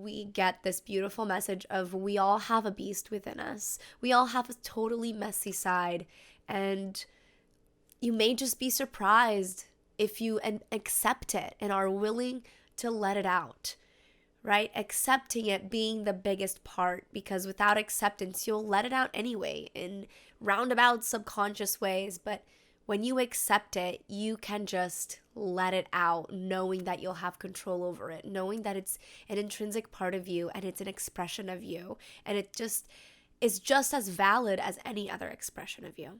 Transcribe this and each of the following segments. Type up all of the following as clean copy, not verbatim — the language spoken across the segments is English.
we get this beautiful message of we all have a beast within us. We all have a totally messy side, and you may just be surprised if you accept it and are willing to let it out, right? Accepting it being the biggest part, because without acceptance, you'll let it out anyway in roundabout subconscious ways. But when you accept it, you can just let it out, knowing that you'll have control over it, knowing that it's an intrinsic part of you and it's an expression of you, and it just is just as valid as any other expression of you.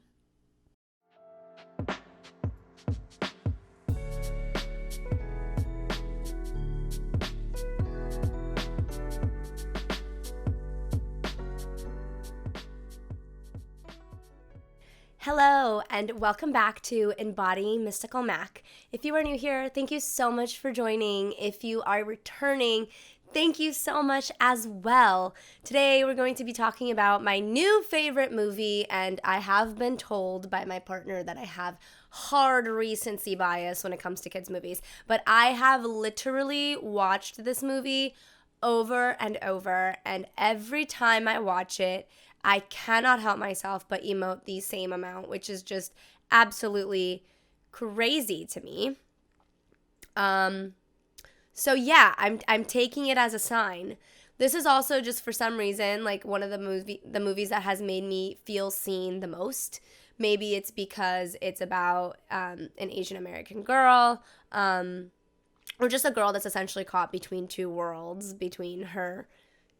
Hello, and welcome back to Embodying Mystical Mac. If you are new here, thank you so much for joining. If you are returning, thank you so much as well. Today, we're going to be talking about my new favorite movie, and I have been told by my partner that I have hard recency bias when it comes to kids' movies, but I have literally watched this movie over and over, and every time I watch it, I cannot help myself but emote the same amount, which is just absolutely crazy to me. So yeah, I'm taking it as a sign. This is also just for some reason like one of the movies that has made me feel seen the most. Maybe it's because it's about an Asian American girl, or just a girl that's essentially caught between two worlds, between her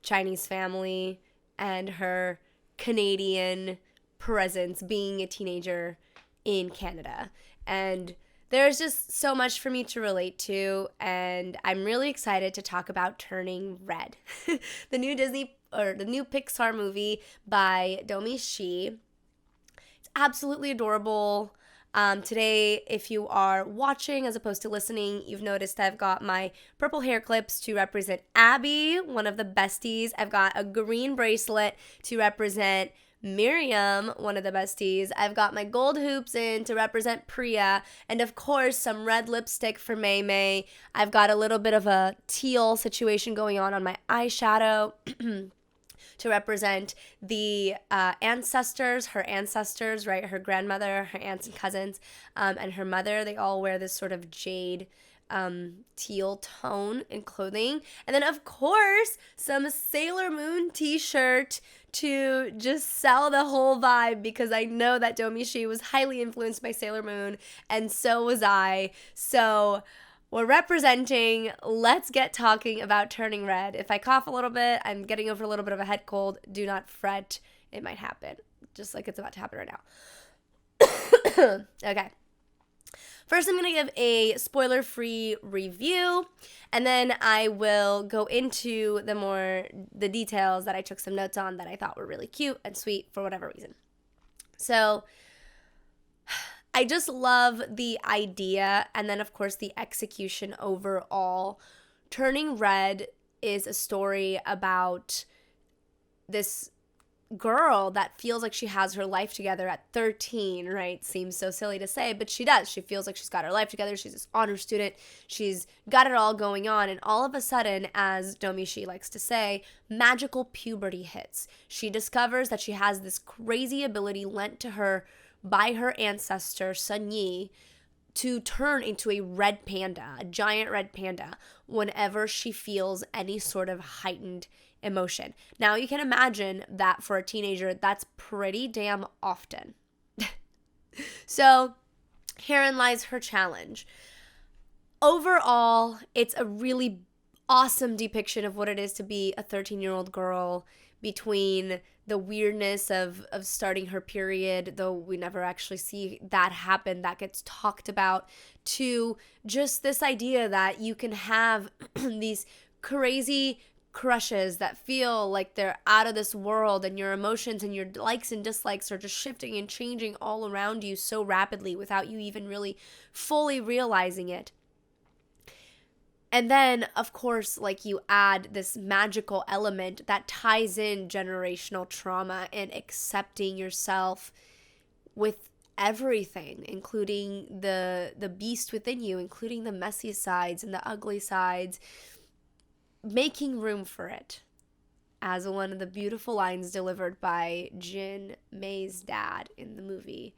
Chinese family and her Canadian presence, being a teenager in Canada. And there's just so much for me to relate to, and I'm really excited to talk about Turning Red, the new Pixar movie by Domi Shi. It's absolutely adorable. Today, if you are watching as opposed to listening, you've noticed I've got my purple hair clips to represent Abby, one of the besties. I've got a green bracelet to represent Miriam, one of the besties. I've got my gold hoops in to represent Priya, and of course some red lipstick for May May. I've got a little bit of a teal situation going on my eyeshadow to represent the ancestors, right? Her grandmother, her aunts and cousins, and her mother. They all wear this sort of jade teal tone in clothing. And then, of course, some Sailor Moon t-shirt to just sell the whole vibe, because I know that Domi Shi was highly influenced by Sailor Moon, and so was I. So we're representing. Let's get talking about Turning Red. If I cough a little bit, I'm getting over a little bit of a head cold. Do not fret. It might happen, just like it's about to happen right now. Okay. First, I'm going to give a spoiler-free review, and then I will go into the details that I took some notes on that I thought were really cute and sweet for whatever reason. So I just love the idea, and then, of course, the execution overall. Turning Red is a story about this girl that feels like she has her life together at 13, right? Seems so silly to say, but she does. She feels like she's got her life together. She's this honor student. She's got it all going on, and all of a sudden, as Domi Shi likes to say, magical puberty hits. She discovers that she has this crazy ability lent to her by her ancestor, Sun Yi, to turn into a red panda, a giant red panda, whenever she feels any sort of heightened emotion. Now, you can imagine that for a teenager, that's pretty damn often. So, herein lies her challenge. Overall, it's a really awesome depiction of what it is to be a 13-year-old girl, between the weirdness of starting her period, though we never actually see that happen, that gets talked about, to just this idea that you can have these crazy crushes that feel like they're out of this world, and your emotions and your likes and dislikes are just shifting and changing all around you so rapidly without you even really fully realizing it. And then, of course, like, you add this magical element that ties in generational trauma and accepting yourself with everything, including the beast within you, including the messy sides and the ugly sides. making room for it, as one of the beautiful lines delivered by Jin May's dad in the movie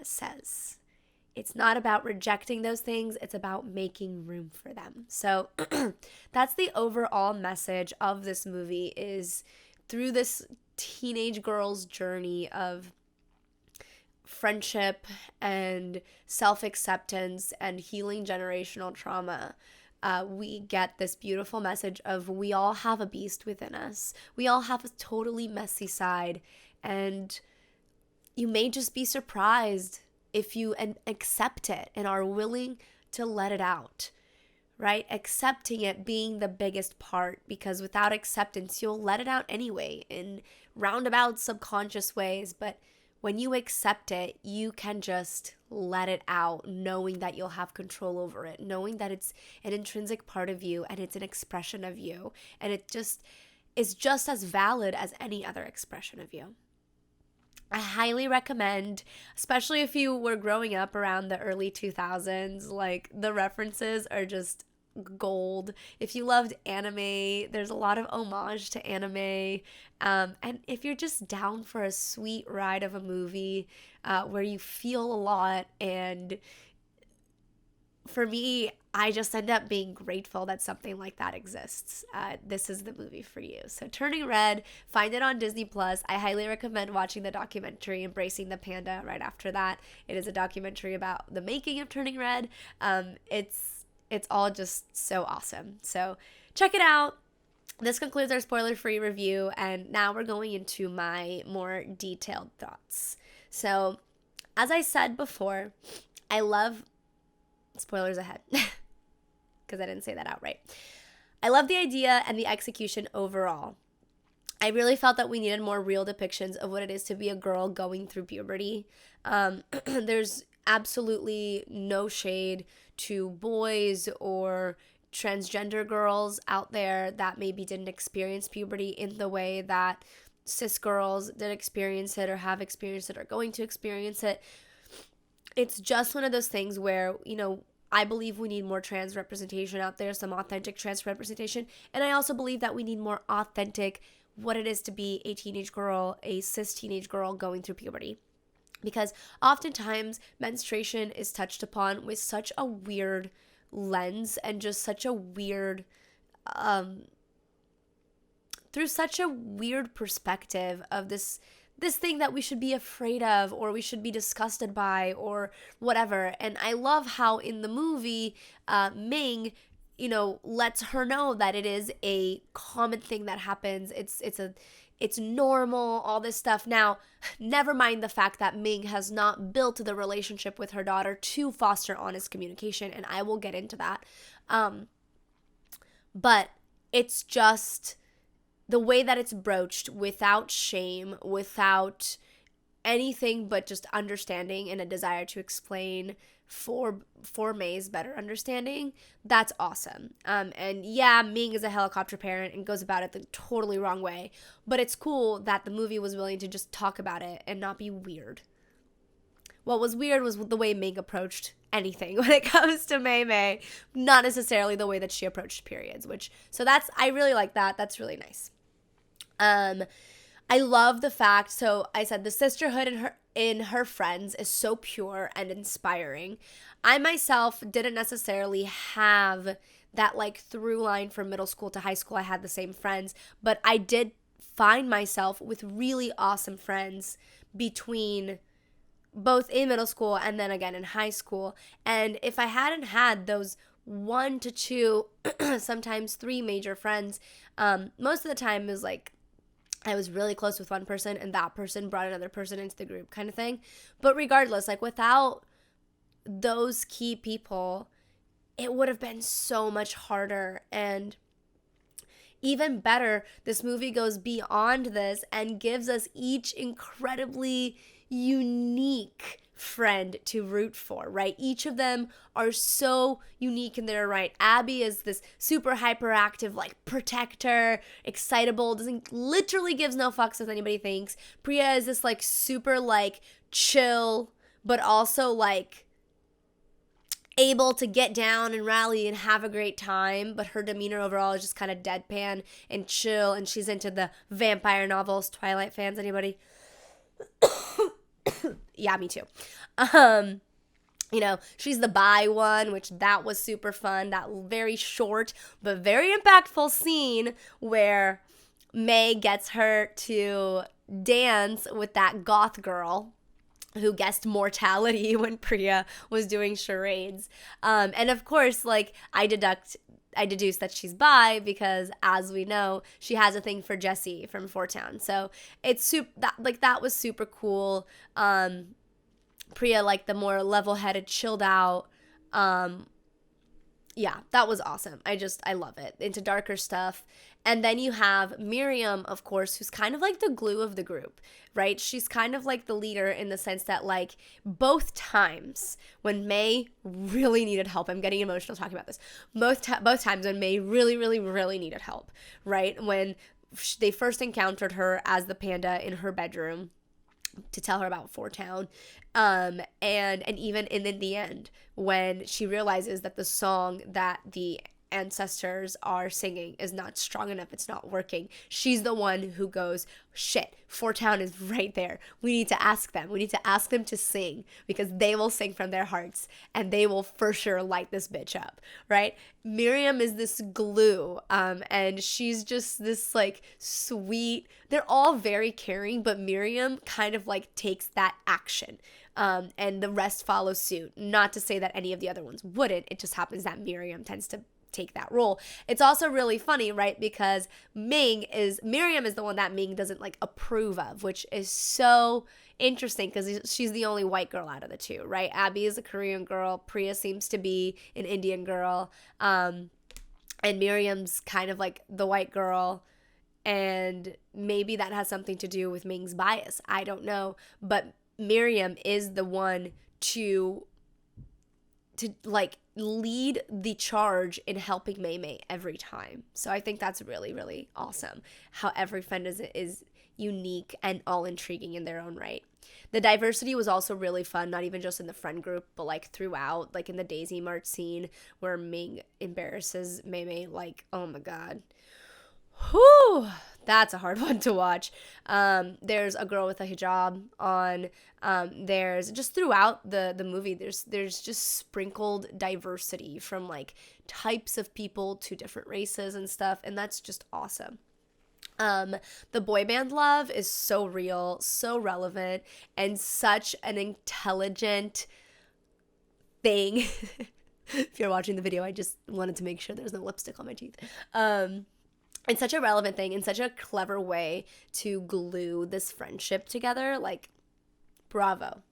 says. It's not about rejecting those things, it's about making room for them. So that's the overall message of this movie, is through this teenage girl's journey of friendship and self-acceptance and healing generational trauma, we get this beautiful message of we all have a beast within us. We all have a totally messy side, and you may just be surprised if you accept it and are willing to let it out, right? Accepting it being the biggest part, because without acceptance, you'll let it out anyway in roundabout subconscious ways. But when you accept it, you can just let it out, knowing that you'll have control over it, knowing that it's an intrinsic part of you and it's an expression of you, and it just is just as valid as any other expression of you. I highly recommend, especially if you were growing up around the early 2000s, like the references are just gold. If you loved anime, there's a lot of homage to anime. And if you're just down for a sweet ride of a movie where you feel a lot, and for me, I just end up being grateful that something like that exists. This is the movie for you. So Turning Red, find it on Disney Plus. I highly recommend watching the documentary Embracing the Panda right after that. It is a documentary about the making of Turning Red. It's all just so awesome. So check it out. This concludes our spoiler-free review, and now we're going into my more detailed thoughts. So, as I said before, I love... Spoilers ahead, because I didn't say that outright. I love the idea and the execution overall. I really felt that we needed more real depictions of what it is to be a girl going through puberty. There's absolutely no shade to boys or transgender girls out there that maybe didn't experience puberty in the way that cis girls did experience it, or have experienced it, or going to experience it. It's just one of those things where, I believe we need more trans representation out there, some authentic trans representation. And I also believe that we need more authentic what it is to be a teenage girl, a cis teenage girl going through puberty. Because oftentimes menstruation is touched upon with such a weird lens, and just such a weird, through such a weird perspective of this thing that we should be afraid of, or we should be disgusted by, or whatever. And I love how in the movie, Ming, lets her know that it is a common thing that happens. It's normal, all this stuff. Now, never mind the fact that Ming has not built the relationship with her daughter to foster honest communication, and I will get into that. But it's just the way that it's broached, without shame, without anything but just understanding and a desire to explain for May's better understanding. That's awesome. And yeah, Ming is a helicopter parent and goes about it the totally wrong way, but it's cool that the movie was willing to just talk about it and not be weird. What was weird was the way Ming approached anything when it comes to May, not necessarily the way that she approached periods, I really like that. That's really nice. I love the fact, so I said the sisterhood in her friends is so pure and inspiring. I myself didn't necessarily have that through line from middle school to high school. I had the same friends, but I did find myself with really awesome friends between both in middle school and then again in high school. And if I hadn't had those 1 to 2, sometimes 3 major friends, most of the time it was I was really close with one person, and that person brought another person into the group kind of thing. But regardless, without those key people, it would have been so much harder. And even better, this movie goes beyond this and gives us each incredibly unique friend to root for, right? Each of them are so unique in their right. Abby is this super hyperactive, protector, excitable, literally gives no fucks what anybody thinks. Priya is this super chill, but also able to get down and rally and have a great time, but her demeanor overall is just kind of deadpan and chill, and she's into the vampire novels. Twilight fans, anybody? Yeah, me too. You know, she's the bi one, which that was super fun. That very short but very impactful scene where May gets her to dance with that goth girl who guessed mortality when Priya was doing charades. And of course, like, I deduce that she's bi because, as we know, she has a thing for Jesse from Four Town. So it's that was super cool. Priya, like the more level-headed, chilled out. Yeah, that was awesome. I love it. Into darker stuff. And then you have Miriam, of course, who's kind of like the glue of the group, right? She's kind of like the leader in the sense that, like, both times when May really needed help, I'm getting emotional talking about this, both times when May really, really, really needed help, right? When they first encountered her as the panda in her bedroom to tell her about Four Town, and even in the end, when she realizes that the song that the ancestors are singing is not strong enough, it's not working, she's the one who goes, shit, Four Town is right there. We need to ask them. We need to ask them to sing, because they will sing from their hearts and they will for sure light this bitch up, right? Miriam is this glue, and she's just this like sweet, they're all very caring, but Miriam kind of like takes that action. And the rest follow suit. Not to say that any of the other ones wouldn't. It just happens that Miriam tends to take that role. It's also really funny, right? Because Miriam is the one that Ming doesn't like approve of, which is so interesting because she's the only white girl out of the two, right? Abby is a Korean girl. Priya seems to be an Indian girl. And Miriam's kind of like the white girl. And maybe that has something to do with Ming's bias. I don't know. But Miriam is the one to like lead the charge in helping Mei every time. So I think that's really, really awesome how every friend is unique and all intriguing in their own right. The diversity was also really fun, not even just in the friend group, but like throughout, like in the Daisy Mart scene where Ming embarrasses Mei, like, oh my God. Whew, that's a hard one to watch. There's a girl with a hijab on. There's just throughout the movie, there's just sprinkled diversity from like types of people to different races and stuff, and that's just awesome. The boy band love is so real, so relevant, and such an intelligent thing. If you're watching the video, I just wanted to make sure there's no lipstick on my teeth. It's such a relevant thing and such a clever way to glue this friendship together. Like, bravo.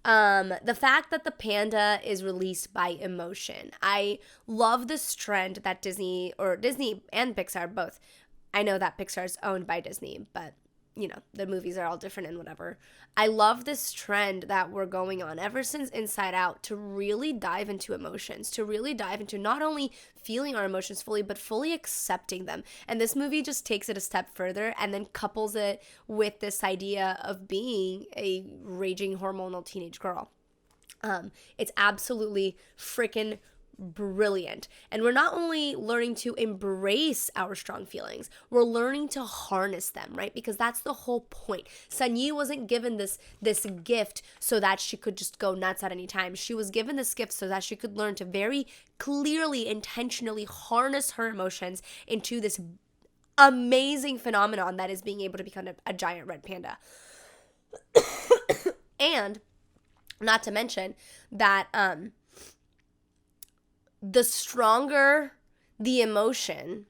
The fact that the panda is released by emotion. I love this trend that Disney and Pixar both. I know that Pixar is owned by Disney, but you know, the movies are all different and whatever. I love this trend that we're going on ever since Inside Out to really dive into emotions, to really dive into not only feeling our emotions fully, but fully accepting them. And this movie just takes it a step further and then couples it with this idea of being a raging hormonal teenage girl. It's absolutely freaking brilliant. And we're not only learning to embrace our strong feelings, we're learning to harness them, right? Because that's the whole point. Sun Yi wasn't given this gift so that she could just go nuts at any time. She was given this gift so that she could learn to very clearly, intentionally harness her emotions into this amazing phenomenon that is being able to become a giant red panda. And not to mention that the stronger the emotion,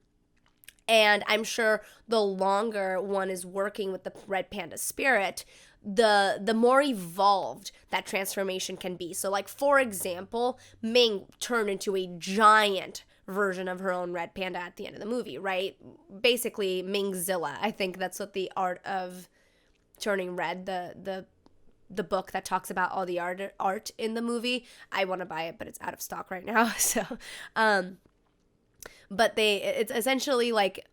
and I'm sure the longer one is working with the red panda spirit, the more evolved that transformation can be. So like, for example, Ming turned into a giant version of her own red panda at the end of the movie, right? Basically Mingzilla. I think that's what the art of turning red, the book that talks about all the art in the movie. I want to buy it, but it's out of stock right now. So, but it's essentially like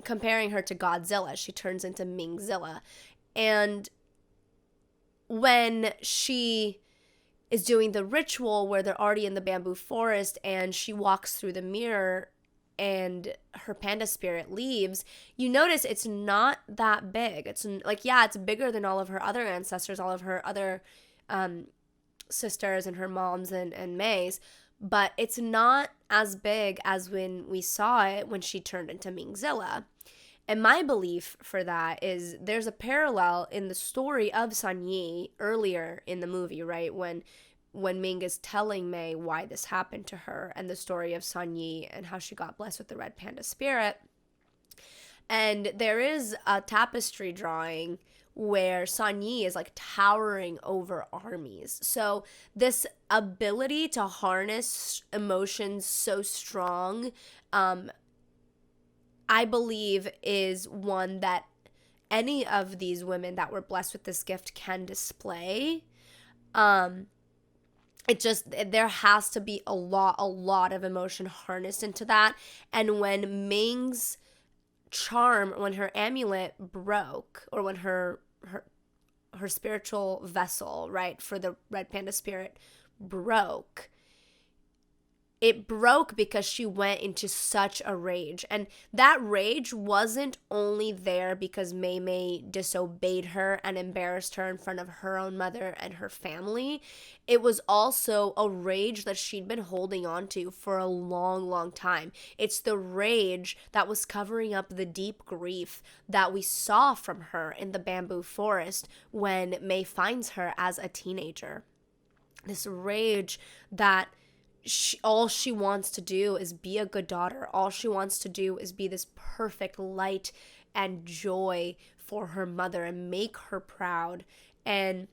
comparing her to Godzilla. She turns into Mingzilla. And when she is doing the ritual where they're already in the bamboo forest and she walks through the mirror and her panda spirit leaves, you notice it's not that big. It's like, yeah, it's bigger than all of her other ancestors, all of her other sisters and her moms and May's, but it's not as big as when we saw it when she turned into Mingzilla. And my belief for that is there's a parallel in the story of Sun Yi earlier in the movie, right? When Ming is telling May why this happened to her, and the story of Sun Yi and how she got blessed with the red panda spirit. And there is a tapestry drawing where Sun Yi is like towering over armies. So this ability to harness emotions so strong, I believe, is one that any of these women that were blessed with this gift can display. There has to be a lot of emotion harnessed into that. And when Ming's charm, when her amulet broke, or when her spiritual vessel, right, for the red panda spirit broke, it broke because she went into such a rage. And that rage wasn't only there because Mei Mei disobeyed her and embarrassed her in front of her own mother and her family. It was also a rage that she'd been holding on to for a long time. It's the rage that was covering up the deep grief that we saw from her in the bamboo forest when Mei finds her as a teenager. This rage that all she wants to do is be a good daughter. All she wants to do is be this perfect light and joy for her mother and make her proud. And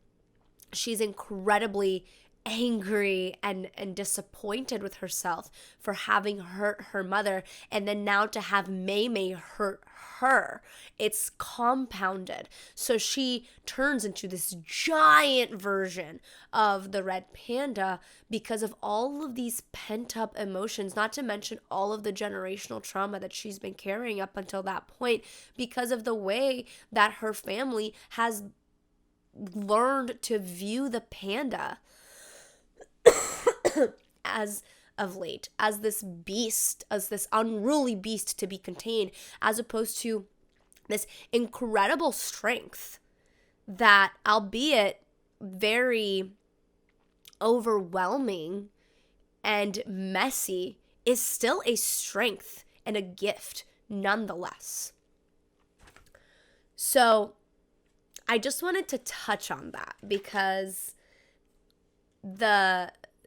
she's incredibly angry and disappointed with herself for having hurt her mother. And then now to have Mei Mei hurt her, it's compounded. So she turns into this giant version of the red panda because of all of these pent-up emotions, not to mention all of the generational trauma that she's been carrying up until that point because of the way that her family has learned to view the panda as of late, as this beast, as this unruly beast to be contained, as opposed to this incredible strength that, albeit very overwhelming and messy, is still a strength and a gift nonetheless. So I just wanted to touch on that because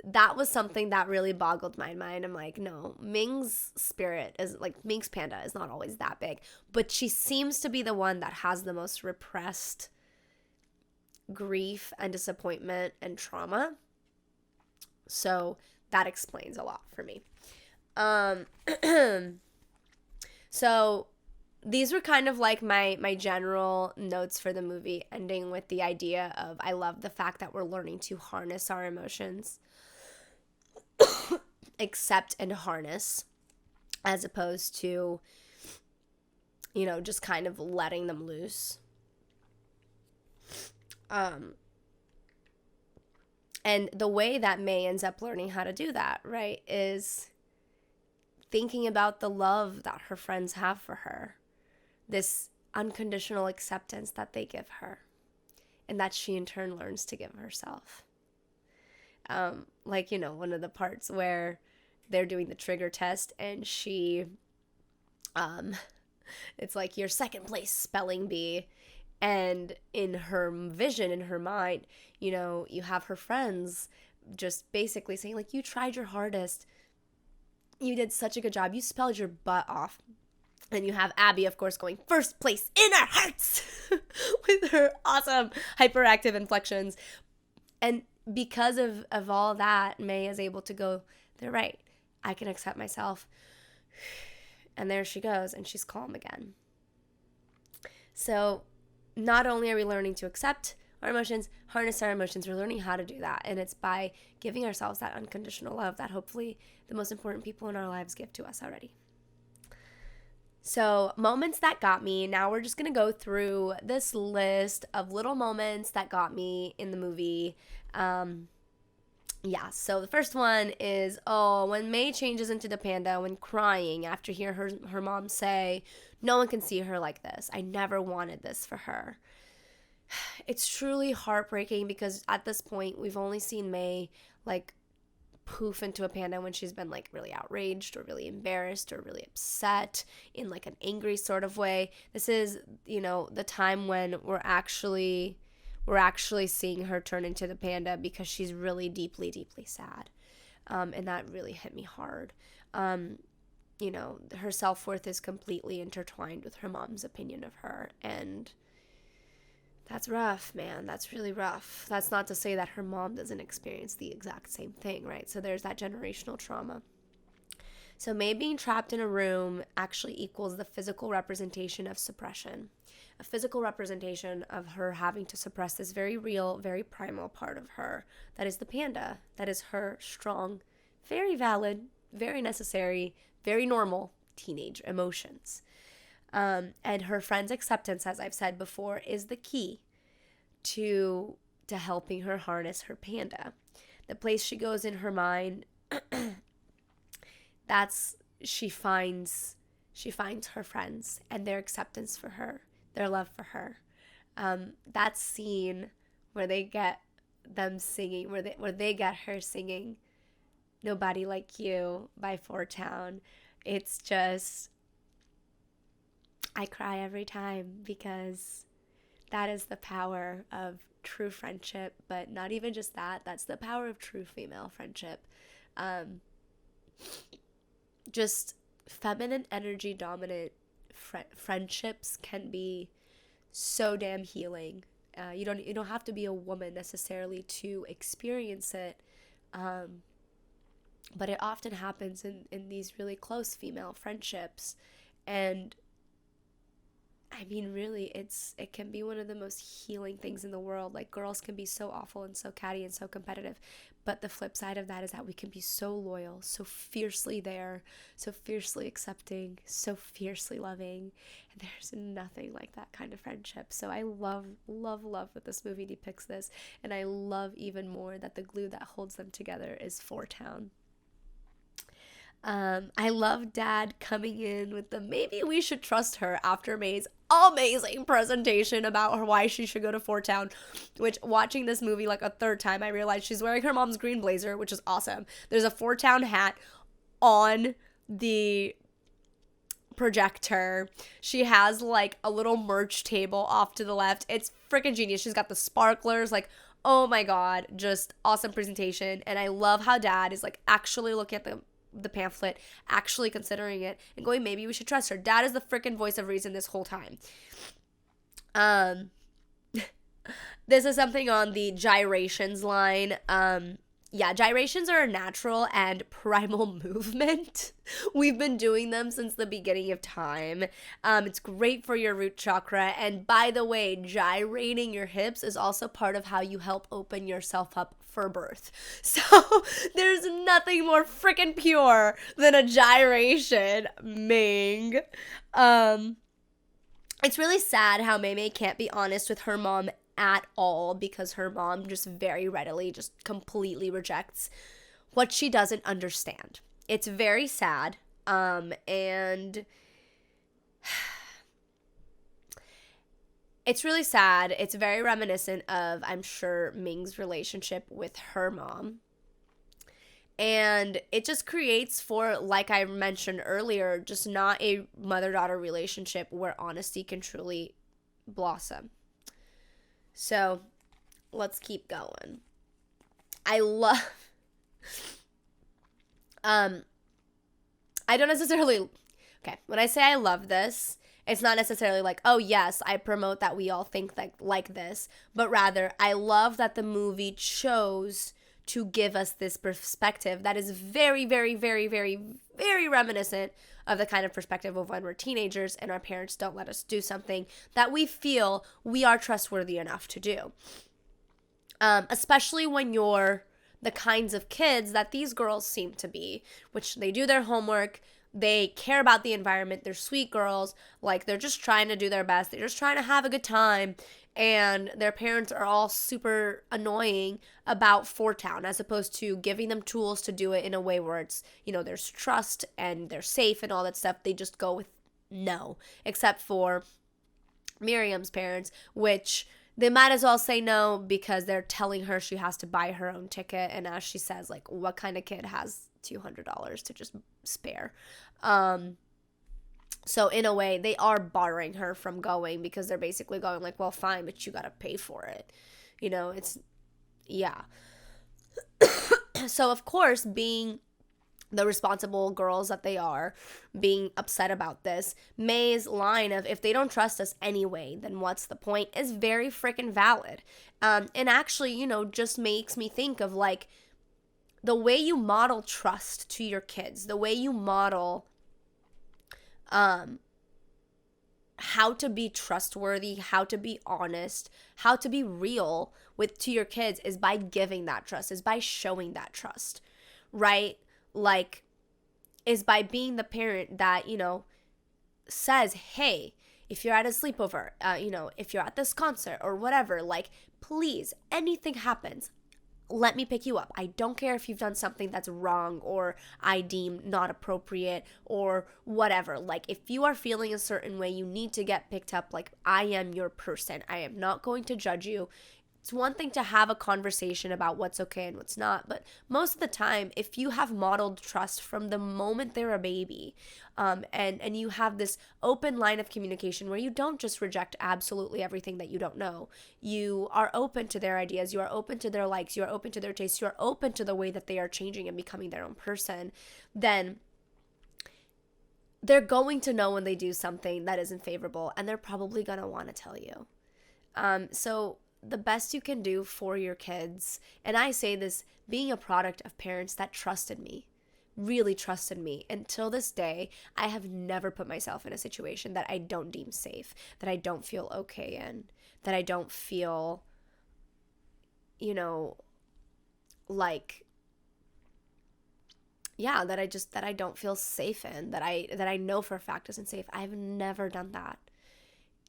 that was something that really boggled my mind. I'm like, no, Ming's panda is not always that big, but she seems to be the one that has the most repressed grief and disappointment and trauma. So that explains a lot for me. So these were kind of like my general notes for the movie, ending with the idea of, I love the fact that we're learning to harness our emotions, accept and harness, as opposed to, just kind of letting them loose. And the way that May ends up learning how to do that, right, is thinking about the love that her friends have for her, this unconditional acceptance that they give her, and that she in turn learns to give herself. One of the parts where they're doing the trigger test and she, it's like your second place spelling bee. And in her vision, in her mind, you have her friends just basically saying, like, you tried your hardest. You did such a good job. You spelled your butt off. And you have Abby, of course, going first place in our hearts with her awesome hyperactive inflections. And because of all that, May is able to go, they're right. I can accept myself. And there she goes, and she's calm again. So not only are we learning to accept our emotions, harness our emotions, we're learning how to do that. And it's by giving ourselves that unconditional love that hopefully the most important people in our lives give to us already. So moments that got me. Now we're just going to go through this list of little moments that got me in the movie. Yeah, so the first one is, when May changes into the panda when crying after hear her mom say, no one can see her like this. I never wanted this for her. It's truly heartbreaking because at this point we've only seen May like poof into a panda when she's been like really outraged or really embarrassed or really upset in like an angry sort of way. This is, the time when we're actually seeing her turn into the panda because she's really deeply, deeply sad. And that really hit me hard. Her self-worth is completely intertwined with her mom's opinion of her. And that's rough, man. That's really rough. That's not to say that her mom doesn't experience the exact same thing, right? So there's that generational trauma. So May being trapped in a room actually equals the physical representation of suppression. A physical representation of her having to suppress this very real, very primal part of her. That is the panda. That is her strong, very valid, very necessary, very normal teenage emotions. And her friend's acceptance, as I've said before, is the key to helping her harness her panda. The place she goes in her mind, she finds her friends and their acceptance for her, their love for her. That scene where they get them singing, where they get her singing "Nobody Like You" by Four Town, it's just, I cry every time because that is the power of true friendship, but not even just that. That's the power of true female friendship. Just feminine energy dominant friendships can be so damn healing. You don't have to be a woman necessarily to experience it. But it often happens in these really close female friendships. And I mean, really, it can be one of the most healing things in the world. Like, girls can be so awful and so catty and so competitive, but the flip side of that is that we can be so loyal, so fiercely there, so fiercely accepting, so fiercely loving, and there's nothing like that kind of friendship. So I love, love, love that this movie depicts this, and I love even more that the glue that holds them together is Four Town. I love Dad coming in with the maybe we should trust her after May's amazing presentation about why she should go to Four Town, which, watching this movie like a third time, I realized she's wearing her mom's green blazer, which is awesome. There's a Four Town hat on the projector. She has like a little merch table off to the left. It's freaking genius. She's got the sparklers, like, oh my God, just awesome presentation. And I love how Dad is like actually looking at the pamphlet, actually considering it, and going, maybe we should trust her. Dad is the freaking voice of reason this whole time. This is something on the gyrations line. Gyrations are a natural and primal movement. We've been doing them since the beginning of time. It's great for your root chakra. And by the way, gyrating your hips is also part of how you help open yourself up for birth. So there's nothing more freaking pure than a gyration, Ming. It's really sad how Mei can't be honest with her mom at all because her mom just very readily just completely rejects what she doesn't understand. It's very sad, and it's really sad. It's very reminiscent of, I'm sure, Ming's relationship with her mom. And it just creates for, like I mentioned earlier, just not a mother-daughter relationship where honesty can truly blossom. So, let's keep going. I don't necessarily, okay, when I say I love this, it's not necessarily like, oh yes, I promote that we all think like this, but rather, I love that the movie chose to give us this perspective that is very, very, very, very, very reminiscent of the kind of perspective of when we're teenagers and our parents don't let us do something that we feel we are trustworthy enough to do. Especially when you're the kinds of kids that these girls seem to be, which they do their homework, They care about the environment. They're sweet girls. Like, they're just trying to do their best. They're just trying to have a good time. And their parents are all super annoying about Town, as opposed to giving them tools to do it in a way where it's, there's trust and they're safe and all that stuff. They just go with no, except for Miriam's parents, which they might as well say no because they're telling her she has to buy her own ticket. And as she says, like, what kind of kid has $200 to just spare? So in a way, they are barring her from going because they're basically going like, well, fine, but you got to pay for it. Yeah. So of course, being the responsible girls that they are, being upset about this, May's line of, if they don't trust us anyway, then what's the point, is very freaking valid. And actually, just makes me think of, like, the way you model trust to your kids, the way you model how to be trustworthy, how to be honest, how to be real to your kids is by giving that trust, is by showing that trust, right? Like, is by being the parent that, says, hey, if you're at a sleepover, if you're at this concert or whatever, like, please, anything happens, let me pick you up. I don't care if you've done something that's wrong or I deem not appropriate or whatever. Like, if you are feeling a certain way, you need to get picked up. Like, I am your person. I am not going to judge you. It's one thing to have a conversation about what's okay and what's not, but most of the time, if you have modeled trust from the moment they're a baby, and you have this open line of communication where you don't just reject absolutely everything that you don't know, you are open to their ideas, you are open to their likes, you are open to their tastes, you are open to the way that they are changing and becoming their own person, then they're going to know when they do something that isn't favorable, and they're probably going to want to tell you. So the best you can do for your kids, and I say this being a product of parents that trusted me, really trusted me. Until this day, I have never put myself in a situation that I don't deem safe, that I don't feel okay in, that I don't feel, like, yeah, that I don't feel safe in, that I know for a fact isn't safe. I've never done that.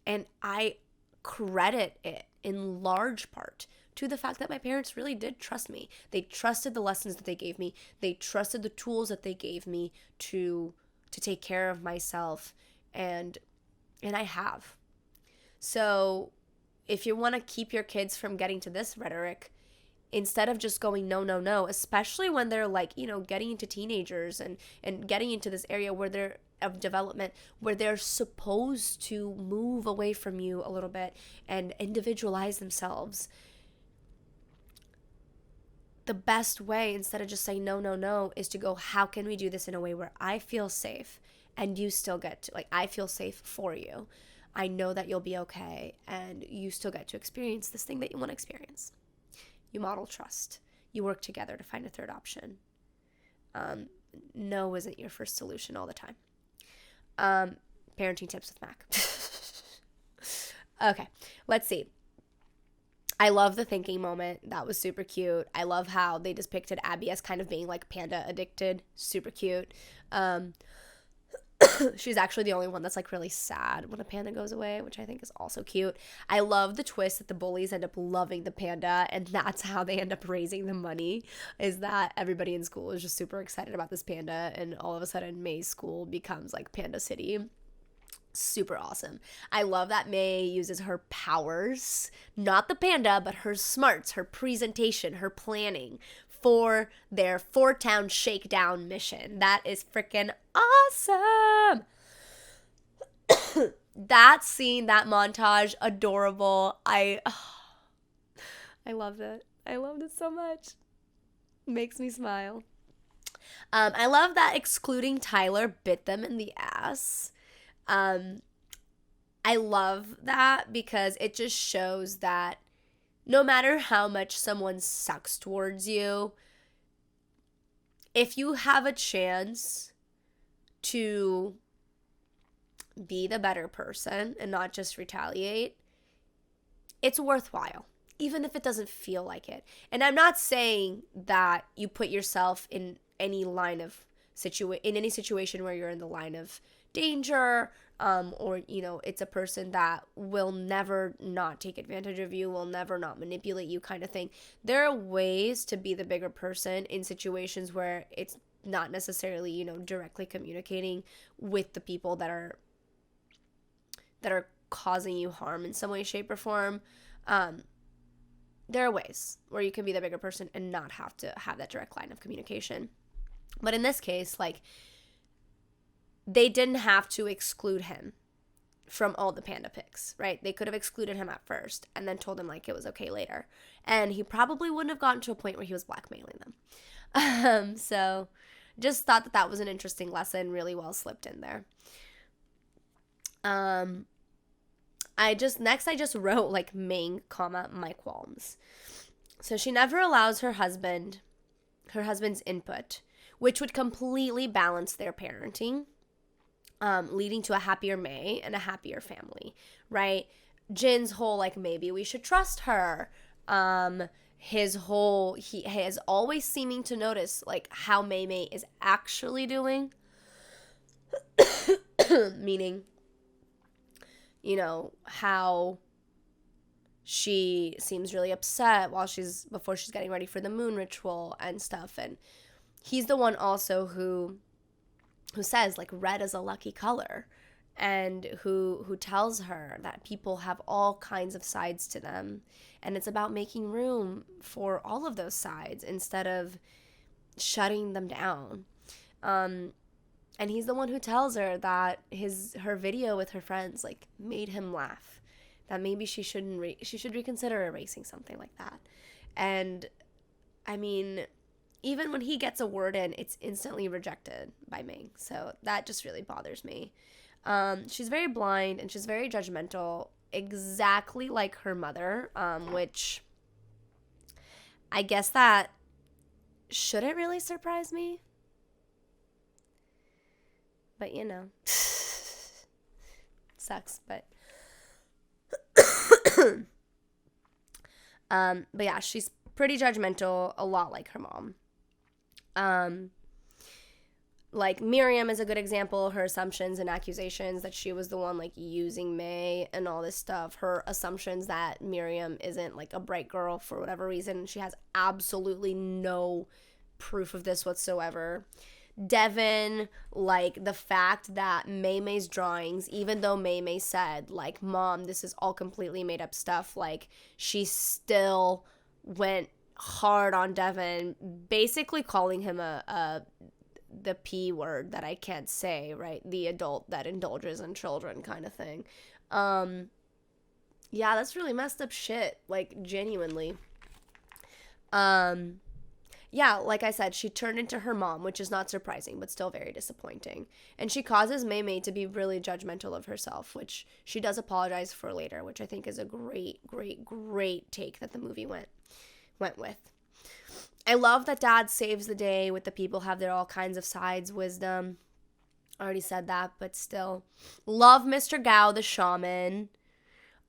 And I credit it in large part to the fact that my parents really did trust me. They trusted the lessons that they gave me. They trusted the tools that they gave me to take care of myself, and I have. So if you want to keep your kids from getting to this rhetoric, instead of just going no, no, no, especially when they're like, getting into teenagers and getting into this area where they're of development, where they're supposed to move away from you a little bit and individualize themselves, the best way, instead of just saying no, no, no, is to go, how can we do this in a way where I feel safe and you still get to, like, I feel safe for you. I know that you'll be okay and you still get to experience this thing that you want to experience. You model trust. You work together to find a third option. No isn't your first solution all the time. Parenting tips with Mac. Okay, let's see. I love the thinking moment. That was super cute. I love how they depicted Abby as kind of being like panda addicted. Super cute. She's actually the only one that's like really sad when a panda goes away, which I think is also cute. I love the twist that the bullies end up loving the panda, and that's how they end up raising the money, is that everybody in school is just super excited about this panda, and all of a sudden May's school becomes like Panda City. Super awesome. I love that May uses her powers, not the panda, but her smarts, her presentation, her planning for their Town shakedown mission. That is freaking awesome. That scene, that montage, adorable. I love it. I loved it so much. Makes me smile. I love that excluding Tyler bit them in the ass. I love that because it just shows that no matter how much someone sucks towards you, if you have a chance to be the better person and not just retaliate, it's worthwhile, even if it doesn't feel like it. And I'm not saying that you put yourself in any line of in any situation where you're in the line of danger, or, you know, it's a person that will never not take advantage of you, will never not manipulate you, kind of thing. There are ways to be the bigger person in situations where it's not necessarily, you know, directly communicating with the people that are causing you harm in some way, shape, or form. There are ways where you can be the bigger person and not have to have that direct line of communication. But in this case, like, they didn't have to exclude him from all the panda pics, right? They could have excluded him at first and then told him, like, it was okay later. And he probably wouldn't have gotten to a point where he was blackmailing them. So just thought that was an interesting lesson, really well slipped in there. I just wrote, like, Ming, my qualms. So she never allows her husband's input, which would completely balance their parenting, leading to a happier May and a happier family, right? Jin's whole, like, maybe we should trust her. He is always seeming to notice, like, how Mei is actually doing. Meaning, you know, how she seems really upset before she's getting ready for the moon ritual and stuff. And he's the one also who says, like, red is a lucky color, and who tells her that people have all kinds of sides to them, and it's about making room for all of those sides instead of shutting them down. And he's the one who tells her that her video with her friends, like, made him laugh, that maybe she should reconsider erasing something like that. And I mean, even when he gets a word in, it's instantly rejected by Ming. So that just really bothers me. She's very blind and she's very judgmental, exactly like her mother, which I guess that shouldn't really surprise me. But, you know, sucks, but but yeah, she's pretty judgmental, a lot like her mom. Like, Miriam is a good example. Her assumptions and accusations that she was the one, like, using May and all this stuff. Her assumptions that Miriam isn't, like, a bright girl for whatever reason. She has absolutely no proof of this whatsoever. Devin, like, the fact that May's drawings, even though May said, like, Mom, this is all completely made up stuff, like, she still went hard on Devin, basically calling him the P word that I can't say, right? The adult that indulges in children kind of thing. Yeah, that's really messed up shit, like, genuinely. Yeah, like I said, she turned into her mom, which is not surprising, but still very disappointing. And she causes May to be really judgmental of herself, which she does apologize for later, which I think is a great, great, great take that the movie went with. I love that Dad saves the day with the people have their all kinds of sides, wisdom. I already said that, but still. Love Mr. Gao, the shaman.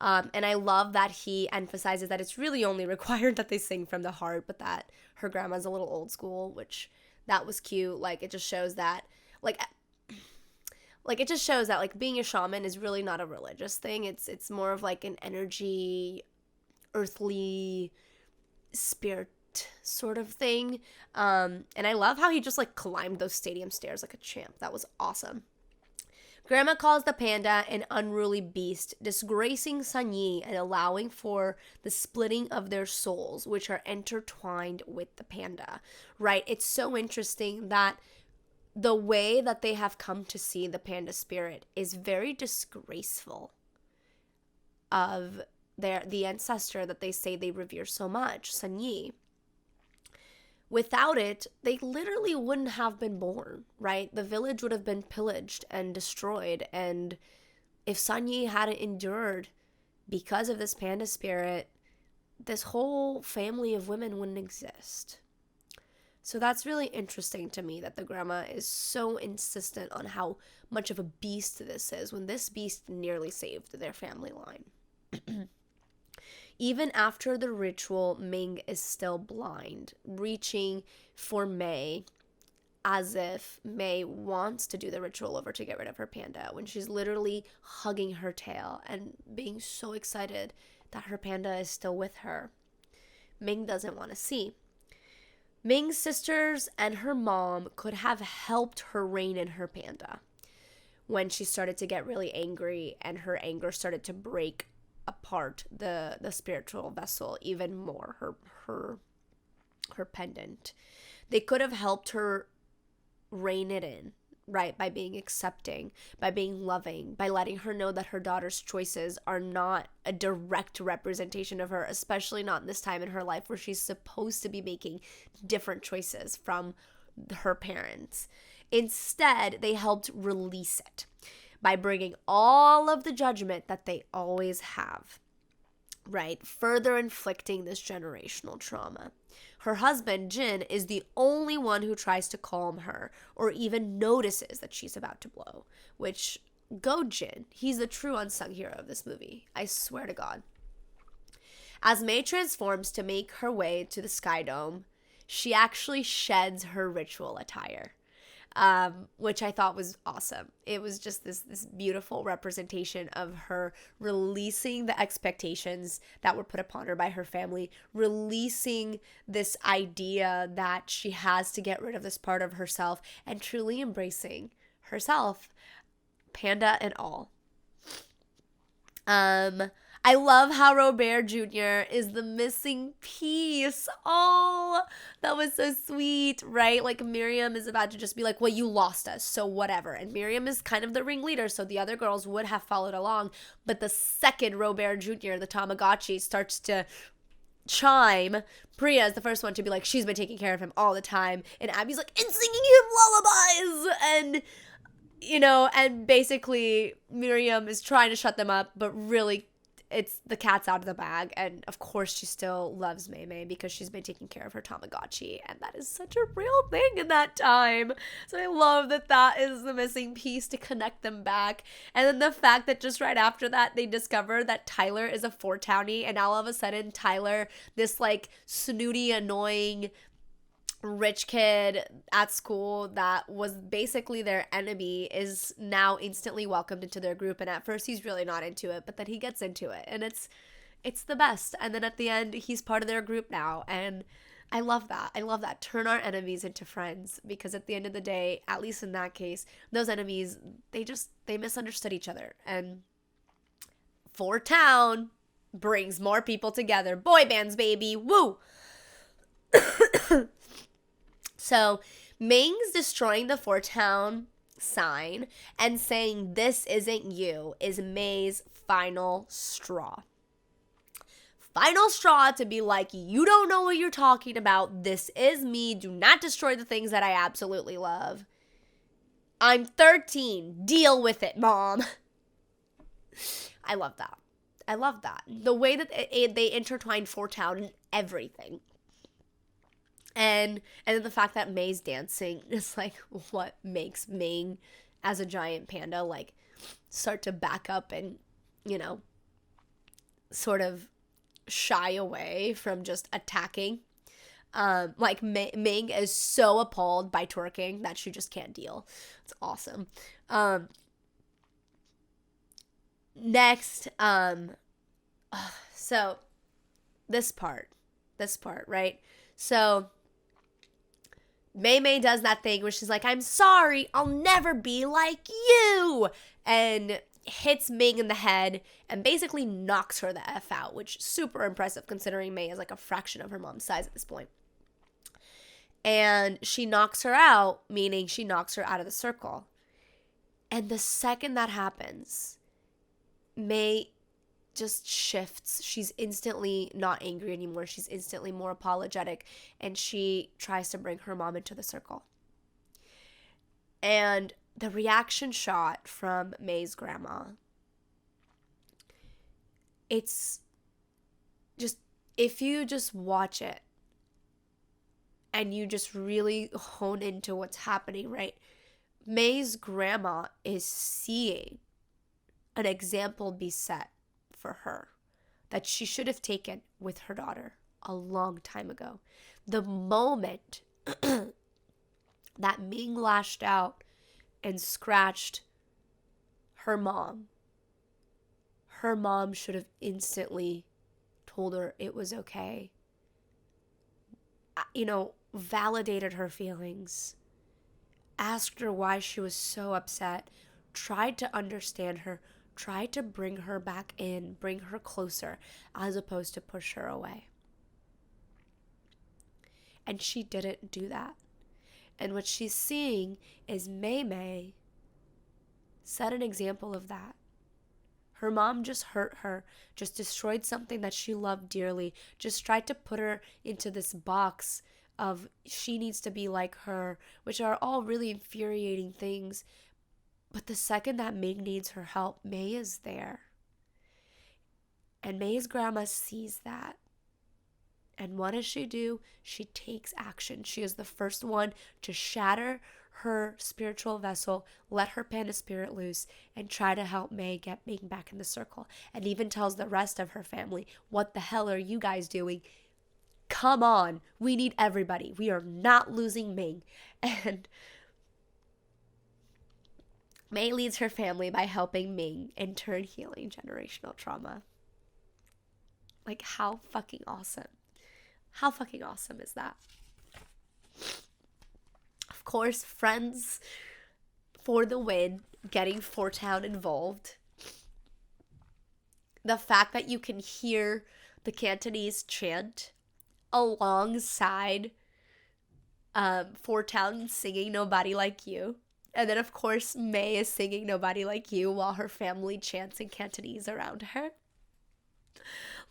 And I love that he emphasizes that it's really only required that they sing from the heart, but that her grandma's a little old school, which that was cute. Like, it just shows that, like being a shaman is really not a religious thing. It's more of like an energy, earthly, spirit sort of thing. And I love how he just, like, climbed those stadium stairs like a champ. That was awesome. Grandma calls the panda an unruly beast, disgracing Sun Yi and allowing for the splitting of their souls, which are intertwined with the panda, right? It's so interesting that the way that they have come to see the panda spirit is very disgraceful of the ancestor that they say they revere so much, Sun Yi. Without it, they literally wouldn't have been born, right? The village would have been pillaged and destroyed. And if Sun Yi hadn't endured because of this panda spirit, this whole family of women wouldn't exist. So that's really interesting to me that the grandma is so insistent on how much of a beast this is, when this beast nearly saved their family line. Even after the ritual, Ming is still blind, reaching for May as if May wants to do the ritual over to get rid of her panda, when she's literally hugging her tail and being so excited that her panda is still with her. Ming doesn't want to see. Ming's sisters and her mom could have helped her rein in her panda when she started to get really angry and her anger started to break apart the spiritual vessel even more, her pendant. They could have helped her rein it in, right? By being accepting, by being loving, by letting her know that her daughter's choices are not a direct representation of her, especially not in this time in her life where she's supposed to be making different choices from her parents. Instead, they helped release it by bringing all of the judgment that they always have, right? Further inflicting this generational trauma. Her husband, Jin, is the only one who tries to calm her or even notices that she's about to blow, which, go Jin. He's the true unsung hero of this movie. I swear to God. As May transforms to make her way to the Sky Dome, she actually sheds her ritual attire. Which I thought was awesome. It was just this beautiful representation of her releasing the expectations that were put upon her by her family, releasing this idea that she has to get rid of this part of herself, and truly embracing herself, panda and all. I love how Robert Jr. is the missing piece. Oh, that was so sweet, right? Like Miriam is about to just be like, well, you lost us, so whatever. And Miriam is kind of the ringleader, so the other girls would have followed along. But the second Robert Jr., the Tamagotchi, starts to chime, Priya is the first one to be like, she's been taking care of him all the time. And Abby's like, and singing him lullabies. And, you know, and basically Miriam is trying to shut them up, but really it's the cat's out of the bag. And of course she still loves Mei Mei because she's been taking care of her Tamagotchi, and that is such a real thing in that time. So I love that that is the missing piece to connect them back. And then the fact that just right after that they discover that Tyler is a Fort Townie, and now all of a sudden Tyler, this like snooty, annoying rich kid at school that was basically their enemy, is now instantly welcomed into their group. And at first he's really not into it, but then he gets into it, and it's the best. And then at the end he's part of their group now, and I love that. I love that. Turn our enemies into friends, because at the end of the day, at least in that case, those enemies, they misunderstood each other. And Fort Town brings more people together. Boy bands, baby. Woo! So Ming's destroying the Fort Town sign and saying this isn't you is May's final straw. Final straw to be like, you don't know what you're talking about. This is me. Do not destroy the things that I absolutely love. I'm 13. Deal with it, Mom. I love that. I love that. The way that they intertwined Fort Town and everything. And then the fact that May's dancing is like what makes Ming as a giant panda like start to back up and, you know, sort of shy away from just attacking. Like Ming is so appalled by twerking that she just can't deal. It's awesome. Next, so this part, right? So Mei Mei does that thing where she's like, I'm sorry, I'll never be like you, and hits Ming in the head and basically knocks her the F out, which is super impressive considering Mei is like a fraction of her mom's size at this point. And she knocks her out, meaning she knocks her out of the circle. And the second that happens, Mei just shifts. She's instantly not angry anymore. She's instantly more apologetic, and she tries to bring her mom into the circle. And the reaction shot from May's grandma, it's just, if you just watch it and you just really hone into what's happening, right? May's grandma is seeing an example be set for her that she should have taken with her daughter a long time ago. The moment that Ming lashed out and scratched her mom. Her mom should have instantly told her it was okay. Validated her feelings, asked her why she was so upset, tried to understand her, tried to bring her back in, bring her closer, as opposed to push her away. And she didn't do that. And what she's seeing is Mei Mei set an example of that. Her mom just hurt her, just destroyed something that she loved dearly, just tried to put her into this box of she needs to be like her, which are all really infuriating things. But the second that Ming needs her help, Mei is there. And Mei's grandma sees that. And what does she do? She takes action. She is the first one to shatter her spiritual vessel, let her panda spirit loose, and try to help Mei get Ming back in the circle. And even tells the rest of her family, what the hell are you guys doing? Come on, we need everybody. We are not losing Ming. And Mei leads her family by helping Ming, in turn healing generational trauma. Like, how fucking awesome. How fucking awesome is that? Of course, friends for the win, getting Four Town involved. The fact that you can hear the Cantonese chant alongside Four Town singing Nobody Like You. And then, of course, Mei is singing Nobody Like You while her family chants in Cantonese around her.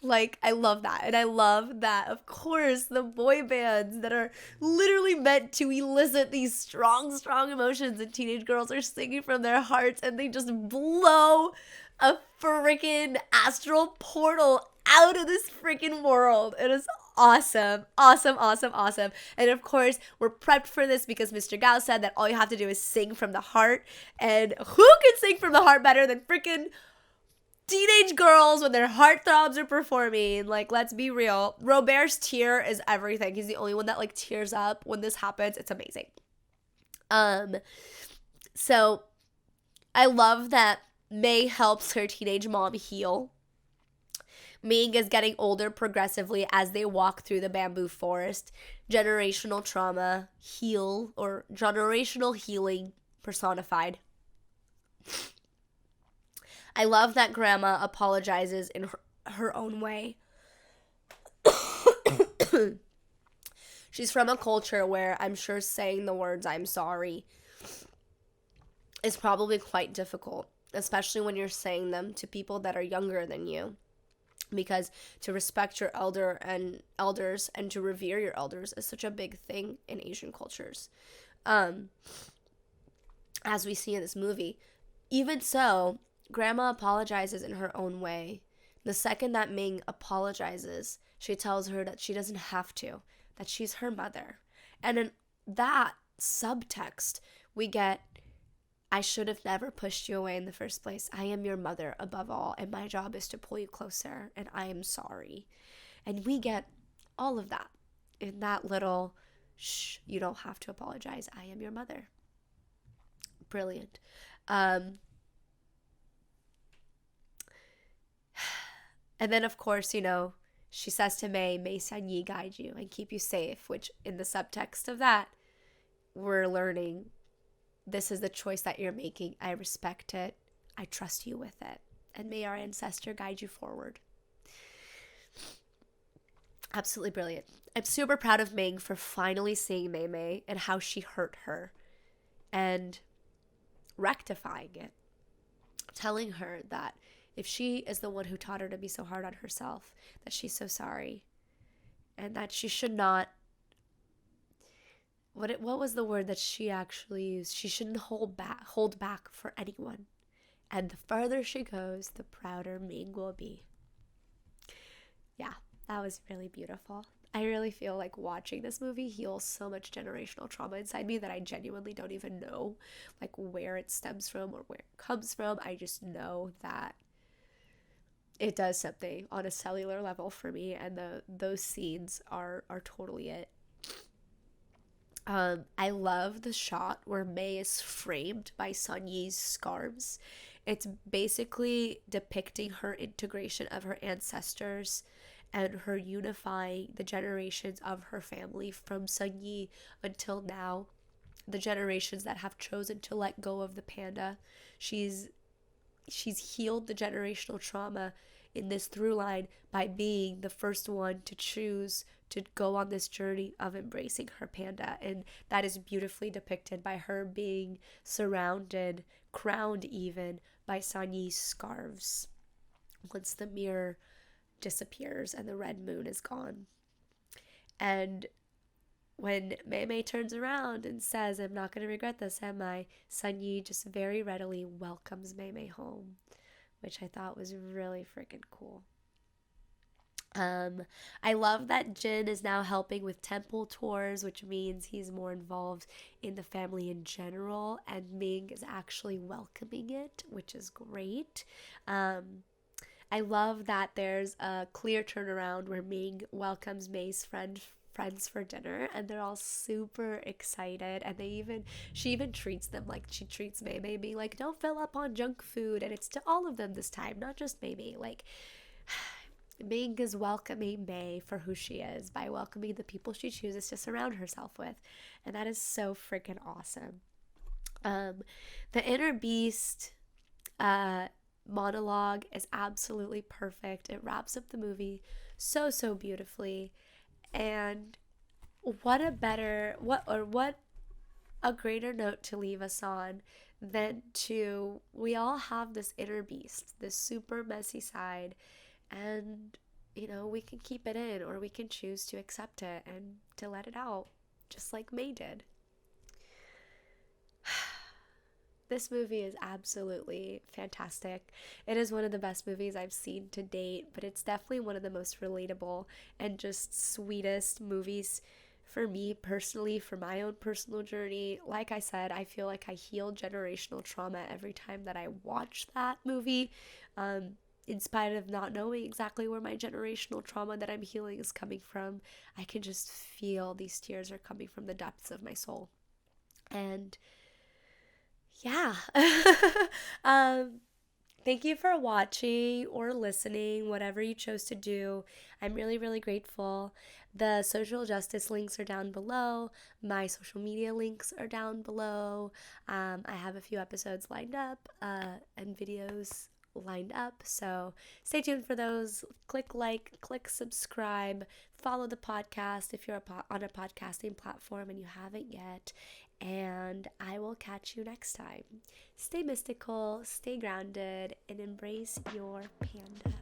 Like, I love that. And I love that, of course, the boy bands that are literally meant to elicit these strong, strong emotions, and teenage girls are singing from their hearts, and they just blow a freaking astral portal out of this freaking world. It is awesome. Awesome, awesome, awesome. And of course, we're prepped for this because Mr. Gao said that all you have to do is sing from the heart. And who can sing from the heart better than freaking teenage girls when their heartthrobs are performing? Like, let's be real. Robert's tear is everything. He's the only one that like tears up when this happens. It's amazing. So I love that Mei helps her teenage mom heal. Ming is getting older progressively as they walk through the bamboo forest. Generational trauma, generational healing personified. I love that grandma apologizes in her own way. She's from a culture where I'm sure saying the words "I'm sorry" is probably quite difficult, especially when you're saying them to people that are younger than you. Because to respect your elders and to revere your elders is such a big thing in Asian cultures. As we see in this movie. Even so, Grandma apologizes in her own way. The second that Ming apologizes, she tells her that she doesn't have to, that she's her mother. And in that subtext, we get, I should have never pushed you away in the first place. I am your mother above all, and my job is to pull you closer, and I am sorry. And we get all of that in that little, shh, you don't have to apologize. I am your mother. Brilliant. And then, of course, she says to May San Yi guide you and keep you safe, which in the subtext of that, we're learning this is the choice that you're making. I respect it. I trust you with it. And may our ancestor guide you forward. Absolutely brilliant. I'm super proud of Ming for finally seeing Mei Mei and how she hurt her and rectifying it. Telling her that if she is the one who taught her to be so hard on herself, that she's so sorry. And that she should not, what was the word that she actually used? She shouldn't hold back for anyone. And the further she goes, the prouder Ming will be. Yeah, that was really beautiful. I really feel like watching this movie heals so much generational trauma inside me that I genuinely don't even know like where it stems from or where it comes from. I just know that it does something on a cellular level for me, and those scenes are totally it. I love the shot where Mei is framed by Sun Yi's scarves. It's basically depicting her integration of her ancestors and her unifying the generations of her family from Sun Yi until now, the generations that have chosen to let go of the panda. She's healed the generational trauma in this through line by being the first one to choose to go on this journey of embracing her panda. And that is beautifully depicted by her being surrounded, crowned even, by Sanyi's scarves once the mirror disappears and the red moon is gone. And when Mei Mei turns around and says, "I'm not going to regret this, am I?" Sun Yi just very readily welcomes Mei Mei home, which I thought was really freaking cool. I love that Jin is now helping with temple tours, which means he's more involved in the family in general, and Ming is actually welcoming it, which is great. I love that there's a clear turnaround where Ming welcomes Mei's friends for dinner, and they're all super excited, and she even treats them like she treats Mei Mei, being like, "Don't fill up on junk food," and it's to all of them this time, not just Mei Mei. Like, Ming is welcoming Mei for who she is by welcoming the people she chooses to surround herself with, and that is so freaking awesome. The inner beast monologue is absolutely perfect. It wraps up the movie so beautifully. And what a greater note to leave us on than to, we all have this inner beast, this super messy side, and we can keep it in, or we can choose to accept it and to let it out, just like Mei did. This movie is absolutely fantastic. It is one of the best movies I've seen to date, but it's definitely one of the most relatable and just sweetest movies for me personally, for my own personal journey. Like I said, I feel like I heal generational trauma every time that I watch that movie. In spite of not knowing exactly where my generational trauma that I'm healing is coming from, I can just feel these tears are coming from the depths of my soul. And yeah. Thank you for watching or listening, whatever you chose to do. I'm really grateful. The social justice links are down below. My social media links are down below. I have a few episodes lined up and videos lined up, so stay tuned for those. Click like, click subscribe, follow the podcast if you're on a podcasting platform and you haven't yet, and I will catch you next time. Stay mystical, stay grounded, and embrace your panda.